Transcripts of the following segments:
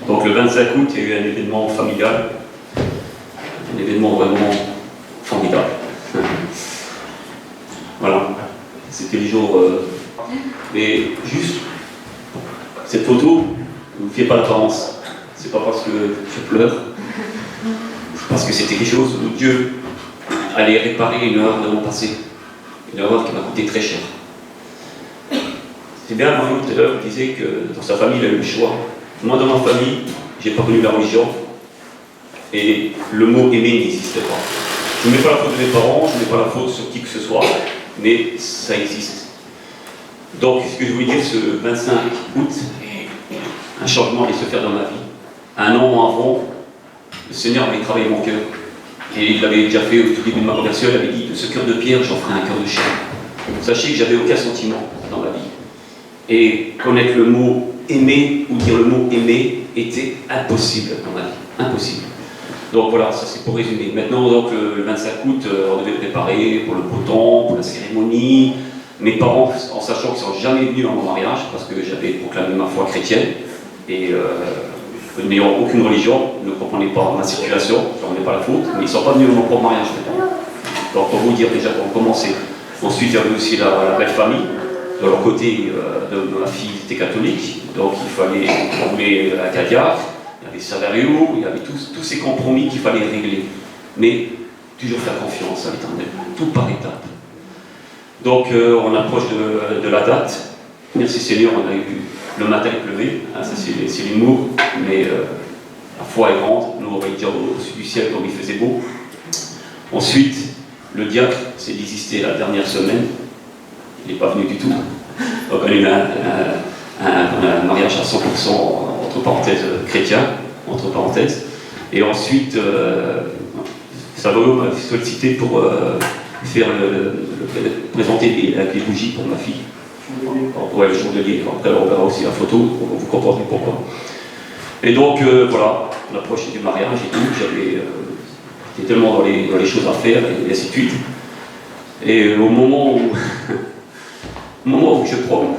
Donc le 25 août, il y a eu un événement familial, un événement vraiment formidable. Voilà, c'était les jours... Mais juste, cette photo ne vous fait pas l'apparence. C'est pas parce que je pleure, c'est parce que c'était quelque chose où Dieu allait réparer une erreur vraiment passée. Une erreur qui m'a coûté très cher. C'est bien, Mario tout à l'heure disait que dans sa famille, il a eu le choix. Moi, dans ma famille, j'ai pas connu la religion et le mot aimer n'existait pas. Je ne mets pas la faute de mes parents, je ne mets pas la faute sur qui que ce soit, mais ça existe. Donc, ce que je voulais dire, ce 25 août, un changement allait se faire dans ma vie. Un an avant, le Seigneur avait travaillé mon cœur. Et il l'avait déjà fait au tout début de ma conversion, il avait dit de ce cœur de pierre, j'en ferai un cœur de chair. Sachez que j'avais aucun sentiment dans ma vie. Et connaître le mot aimer ou dire le mot aimer était impossible dans ma vie. Impossible. Donc voilà, ça c'est pour résumer. Maintenant, donc, le 25 août, on devait préparer pour le beau temps, pour la cérémonie. Mes parents, en sachant qu'ils ne sont jamais venus à mon mariage, parce que j'avais proclamé ma foi chrétienne, et n'ayant aucune religion, ne comprenaient pas ma situation, je n'en ai pas la faute, mais ils ne sont pas venus à mon propre mariage. Donc pour vous dire déjà pour commencer. Ensuite, il y avait aussi la belle famille. De leur côté, de ma fille était catholique, donc il fallait trouver un caviar, il y avait Saverio, il y avait tous ces compromis qu'il fallait régler. Mais toujours faire confiance à l'Éternel, tout par étapes. Donc on approche de la date. Merci Seigneur, on a eu le matin il pleuvait, hein, ça c'est l'humour, mais la foi est grande, nous on va dire au-dessus du ciel comme il faisait beau. Ensuite, le diacre s'est désisté la dernière semaine, il n'est pas venu du tout. Donc on a eu un mariage à 100% entre parenthèses chrétien, entre parenthèses. Et ensuite, Salvador m'a sollicité pour faire présenter les bougies pour ma fille. Ouais, le jour de lier. Après, on verra aussi la photo, vous comprendrez pourquoi. Et donc, voilà, on approchait du mariage et tout. J'étais tellement dans les choses à faire et ainsi de suite. Et au moment où je prends,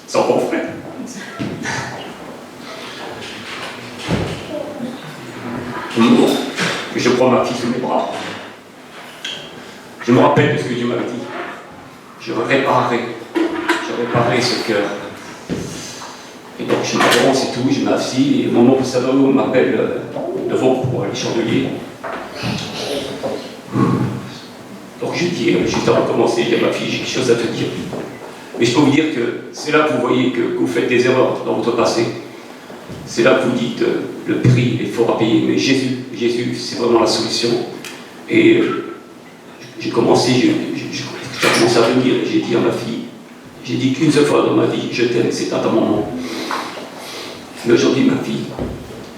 c'est encore frais. Au moment où je prends ma fille sous mes bras, je me rappelle de ce que Dieu m'avait dit. Je réparerai ce cœur. Et donc je m'avance et tout, je m'assis, et au moment où Salvador m'appelle devant pour les chandeliers. Donc je dis, juste avant de commencer, il y a ma fille, j'ai quelque chose à te dire. Mais je peux vous dire que c'est là que vous voyez que vous faites des erreurs dans votre passé. C'est là que vous dites le prix est fort à payer, mais Jésus, c'est vraiment la solution. Et j'ai commencé à venir, et j'ai dit à ma fille, j'ai dit qu'une seule fois dans ma vie, je t'aime, c'est à ton moment. Mais aujourd'hui, ma fille,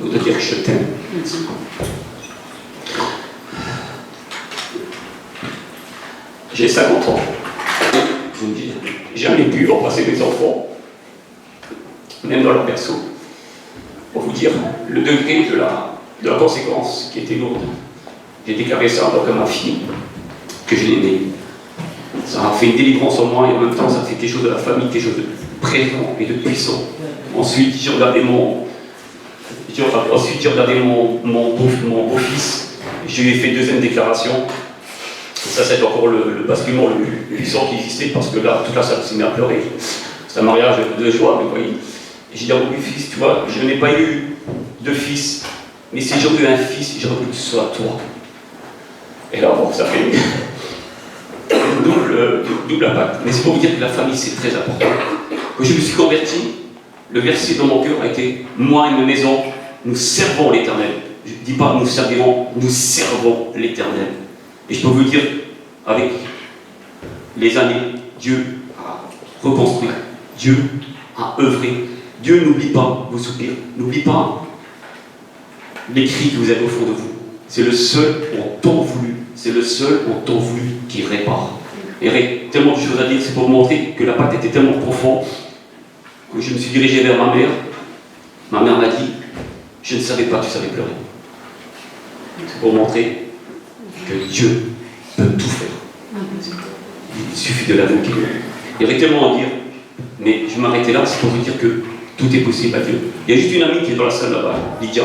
je dois dire que je t'aime. J'ai 50 ans. Je me dis, j'ai jamais pu embrasser mes enfants, même dans leur berceau, pour vous dire le degré de la conséquence qui était lourde. J'ai déclaré ça donc à ma fille, que je l'aimais. Ça a fait une délivrance en moi et en même temps ça a fait quelque chose de la famille, quelque chose de présent et de puissant. Ensuite j'ai regardé mon beau-fils, je lui ai fait une deuxième déclaration. Ça c'est encore le basculement le plus puissant qui existait parce que là, toute la salle s'est mise à pleurer. C'est un mariage de joie, mais vous voyez. Et j'ai dit à mon fils, tu vois, je n'ai pas eu de fils, mais si j'aurais eu un fils, j'aurais voulu que ce soit toi. Et là, bon, ça fait double impact. Mais c'est pour vous dire que la famille, c'est très important. Quand je me suis converti, le verset dans mon cœur a été « Moi et ma maison, nous servons l'Éternel ». Je ne dis pas « nous servirons », nous servons l'Éternel. Et je peux vous dire, avec les années, Dieu a reconstruit, Dieu a œuvré. Dieu n'oublie pas vos soupirs, n'oublie pas les cris que vous avez au fond de vous. C'est le seul en temps voulu, c'est le seul en temps voulu qui répare. Et il y avait tellement de choses à dire, c'est pour vous montrer que l'impact était tellement profond que je me suis dirigé vers ma mère. Ma mère m'a dit, je ne savais pas que tu savais pleurer. C'est pour vous montrer que Dieu peut tout faire. Il suffit de l'invoquer. Il y avait tellement à dire, mais je vais m'arrêter là, c'est pour vous dire que tout est possible à Dieu. Il y a juste une amie qui est dans la salle là-bas, Lydia.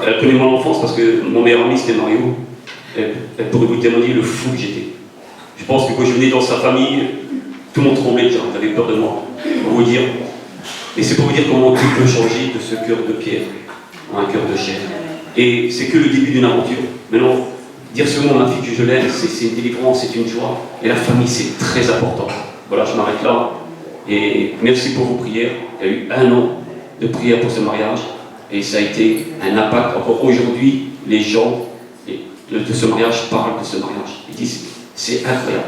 Elle connaît mon enfance parce que mon meilleur ami c'était Mario. Elle pourrait vous témoigner le fou que j'étais. Je pense que quand je venais dans sa famille, tout le monde tremblait déjà, on avait peur de moi. Pour vous dire. Et c'est pour vous dire comment tout peut changer de ce cœur de pierre à un cœur de chair. Et c'est que le début d'une aventure. Maintenant, dire ce mot à ma fille que je l'aime, c'est une délivrance, c'est une joie. Et la famille, c'est très important. Voilà, je m'arrête là. Et merci pour vos prières. Il y a eu 1 an de prière pour ce mariage. Et ça a été un impact. Encore aujourd'hui, les gens de ce mariage parlent de ce mariage. Ils disent, c'est incroyable.